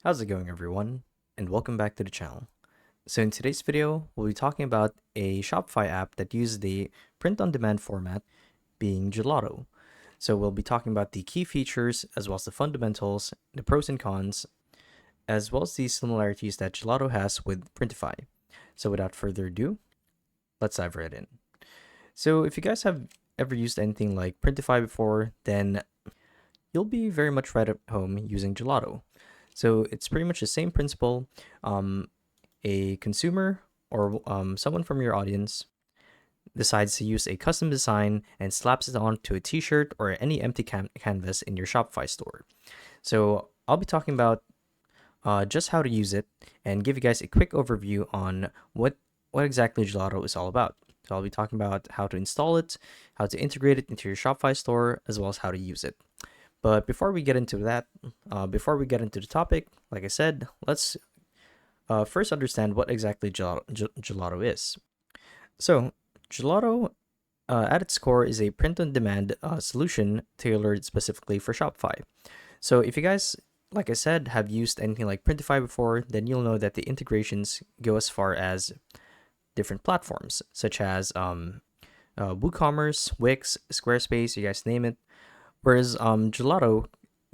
How's it going, everyone? And welcome back to the channel. So in today's video, we'll be talking about a Shopify app that uses the print-on-demand format, being Gelato. So we'll be talking about the key features, as well as the fundamentals, the pros and cons, as well as the similarities that Gelato has with Printify. So without further ado, let's dive right in. So if you guys have ever used anything like Printify before, then you'll be very much right at home using Gelato. So it's pretty much the same principle. A consumer or someone from your audience decides to use a custom design and slaps it onto a t-shirt or any empty canvas in your Shopify store. So I'll be talking about just how to use it and give you guys a quick overview on what exactly Gelato is all about. So I'll be talking about how to install it, how to integrate it into your Shopify store, as well as how to use it. But before we get into that, before we get into the topic, like I said, let's first understand what exactly Gelato is. So, Gelato, at its core, is a print-on-demand solution tailored specifically for Shopify. So, if you guys, like I said, have used anything like Printify before, then you'll know that the integrations go as far as different platforms, such as WooCommerce, Wix, Squarespace, you guys name it. Whereas Gelato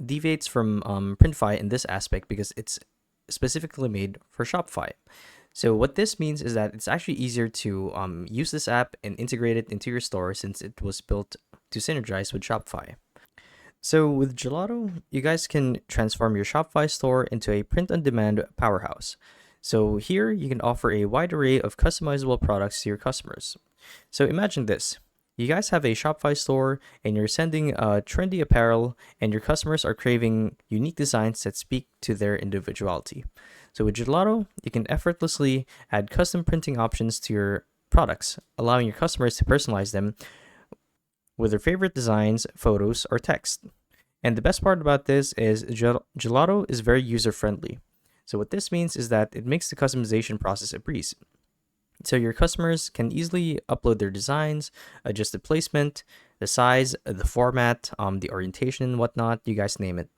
deviates from Printify in this aspect because it's specifically made for Shopify. So what this means is that it's actually easier to use this app and integrate it into your store since it was built to synergize with Shopify. So with Gelato, you guys can transform your Shopify store into a print-on-demand powerhouse. So here you can offer a wide array of customizable products to your customers. So imagine this. You guys have a Shopify store and you're sending trendy apparel, and your customers are craving unique designs that speak to their individuality. So with Gelato, you can effortlessly add custom printing options to your products, allowing your customers to personalize them with their favorite designs, photos, or text. And the best part about this is Gelato is very user friendly. So what this means is that it makes the customization process a breeze. So your customers can easily upload their designs, adjust the placement, the size, the format, the orientation and whatnot, you guys name it.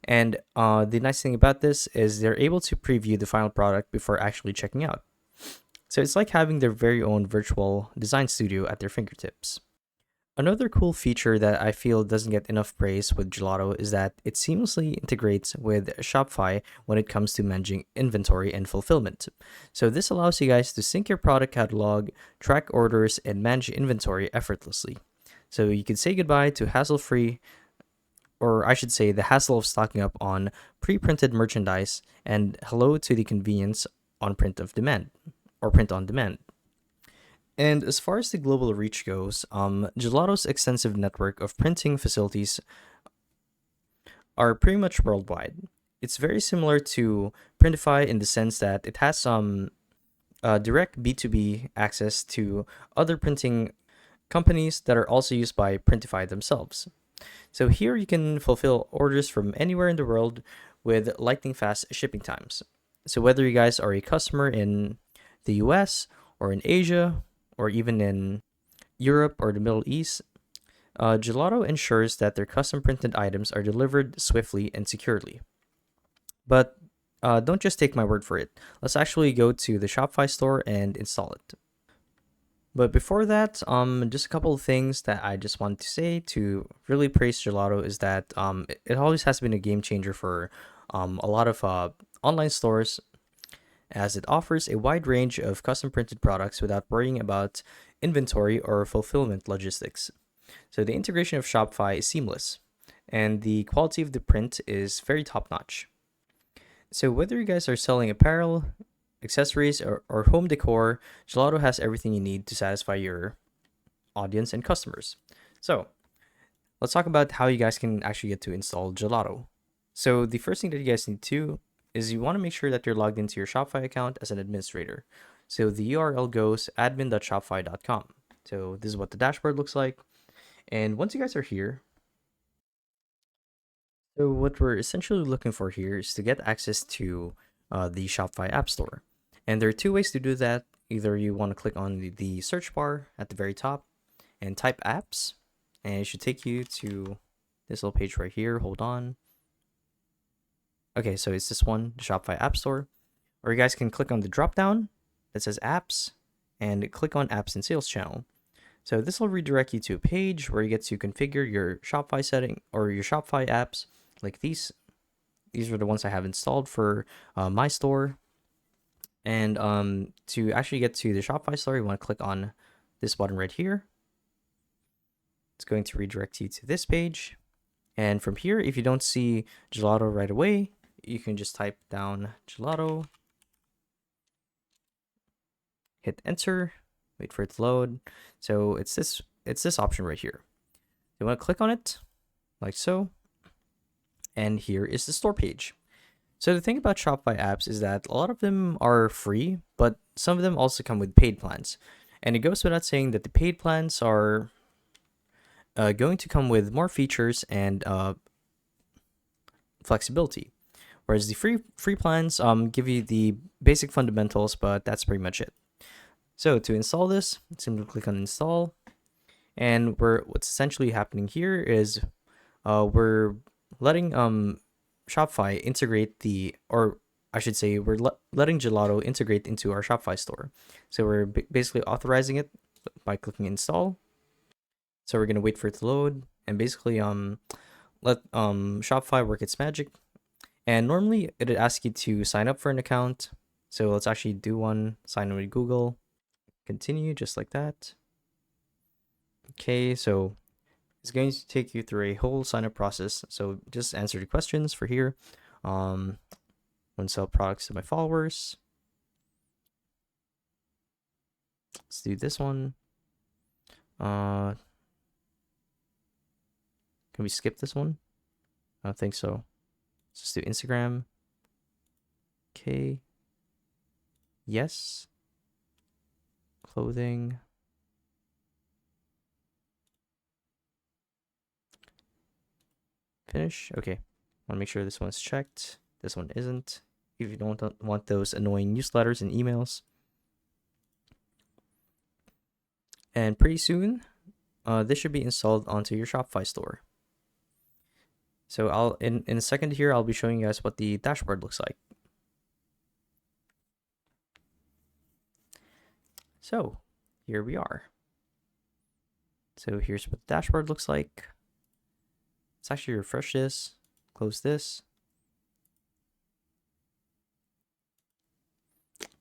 And the nice thing about this is they're able to preview the final product before actually checking out. So it's like having their very own virtual design studio at their fingertips. Another cool feature that I feel doesn't get enough praise with Gelato is that it seamlessly integrates with Shopify when it comes to managing inventory and fulfillment. So this allows you guys to sync your product catalog, track orders, and manage inventory effortlessly. So you can say goodbye to hassle-free, or I should say the hassle of stocking up on pre-printed merchandise, and hello to the convenience on print of demand or print on demand. And as far as the global reach goes, Gelato's extensive network of printing facilities are pretty much worldwide. It's very similar to Printify in the sense that it has some direct B2B access to other printing companies that are also used by Printify themselves. So here you can fulfill orders from anywhere in the world with lightning fast shipping times. So whether you guys are a customer in the US or in Asia or even in Europe or the Middle East, Gelato ensures that their custom printed items are delivered swiftly and securely. But don't just take my word for it. Let's actually go to the Shopify store and install it. But before that, just a couple of things that I just want to say to really praise Gelato is that it always has been a game changer for a lot of online stores, as it offers a wide range of custom printed products without worrying about inventory or fulfillment logistics. So the integration of Shopify is seamless, and the quality of the print is very top notch. So whether you guys are selling apparel, accessories, or home decor, Gelato has everything you need to satisfy your audience and customers. So let's talk about how you guys can actually get to install Gelato. So the first thing that you guys need to do is you want to make sure that you're logged into your Shopify account as an administrator. So the URL goes admin.shopify.com. So this is what the dashboard looks like. And once you guys are here, so what we're essentially looking for here is to get access to the Shopify App Store. And there are two ways to do that. Either you want to click on the search bar at the very top and type apps, and it should take you to this little page right here. Hold on. Okay, so it's this one, the Shopify App Store. Or you guys can click on the drop down that says apps and click on apps and sales channel. So this will redirect you to a page where you get to configure your Shopify setting or your Shopify apps like these. These are the ones I have installed for my store. And to actually get to the Shopify store, you want to click on this button right here. It's going to redirect you to this page. And from here, if you don't see Gelato right away, you can just type down Gelato, hit enter, wait for it to load. So it's this option right here. You want to click on it like so. And here is the store page. So the thing about Shopify apps is that a lot of them are free, but some of them also come with paid plans. And it goes without saying that the paid plans are going to come with more features and flexibility, whereas the free plans give you the basic fundamentals, but that's pretty much it. So to install this, simply click on install, and what's essentially happening here is we're letting Shopify integrate or I should say we're letting Gelato integrate into our Shopify store. So we're basically authorizing it by clicking install. So we're gonna wait for it to load and basically let Shopify work its magic. And normally it'd ask you to sign up for an account. So let's actually do one. Sign in with Google. Continue just like that. Okay, so it's going to take you through a whole sign up process. So just answer the questions for here. Want to sell products to my followers. Let's do this one. Can we skip this one? I don't think so. Let's just do Instagram. Okay. Yes. Clothing. Finish. Okay. Want to make sure this one's checked. This one isn't. If you don't want those annoying newsletters and emails. And pretty soon, this should be installed onto your Shopify store. So I'll in a second here, I'll be showing you guys what the dashboard looks like. So here we are. So here's what the dashboard looks like. Let's actually refresh this, close this.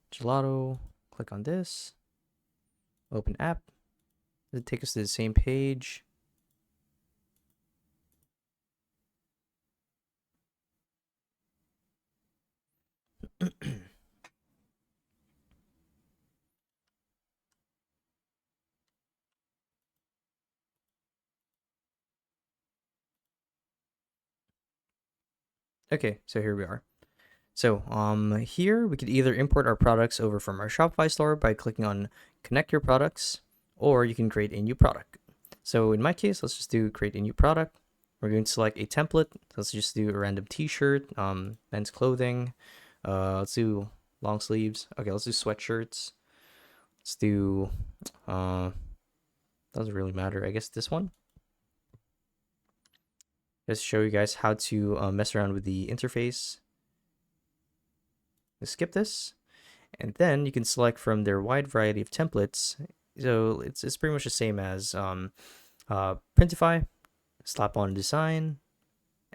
Gelato, click on this, open app. Does it take us to the same page? Okay, so here we are. So here we could either import our products over from our Shopify store by clicking on connect your products, or you can create a new product. So in my case, let's just do create a new product. We're going to select a template. Let's just do a random t-shirt, men's clothing. Let's do long sleeves. Okay, let's do sweatshirts. Let's do, doesn't really matter. I guess this one. Just show you guys how to mess around with the interface. Let's skip this. And then you can select from their wide variety of templates. So it's pretty much the same as Printify. Slap on a design,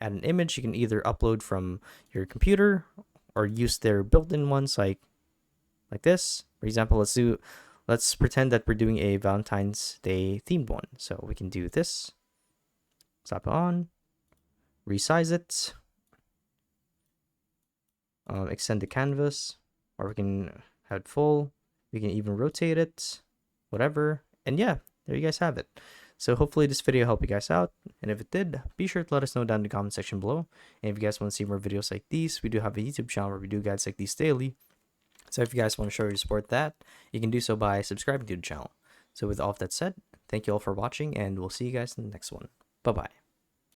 add an image. You can either upload from your computer or use their built-in ones like this. For example, let's pretend that we're doing a Valentine's Day themed one. So we can do this. Slap it on, resize it, extend the canvas, or we can have it full. We can even rotate it, whatever. And yeah, there you guys have it. So hopefully this video helped you guys out. And if it did, be sure to let us know down in the comment section below. And if you guys want to see more videos like these, we do have a YouTube channel where we do guides like these daily. So if you guys want to show your support that, you can do so by subscribing to the channel. So with all of that said, thank you all for watching, and we'll see you guys in the next one. Bye-bye.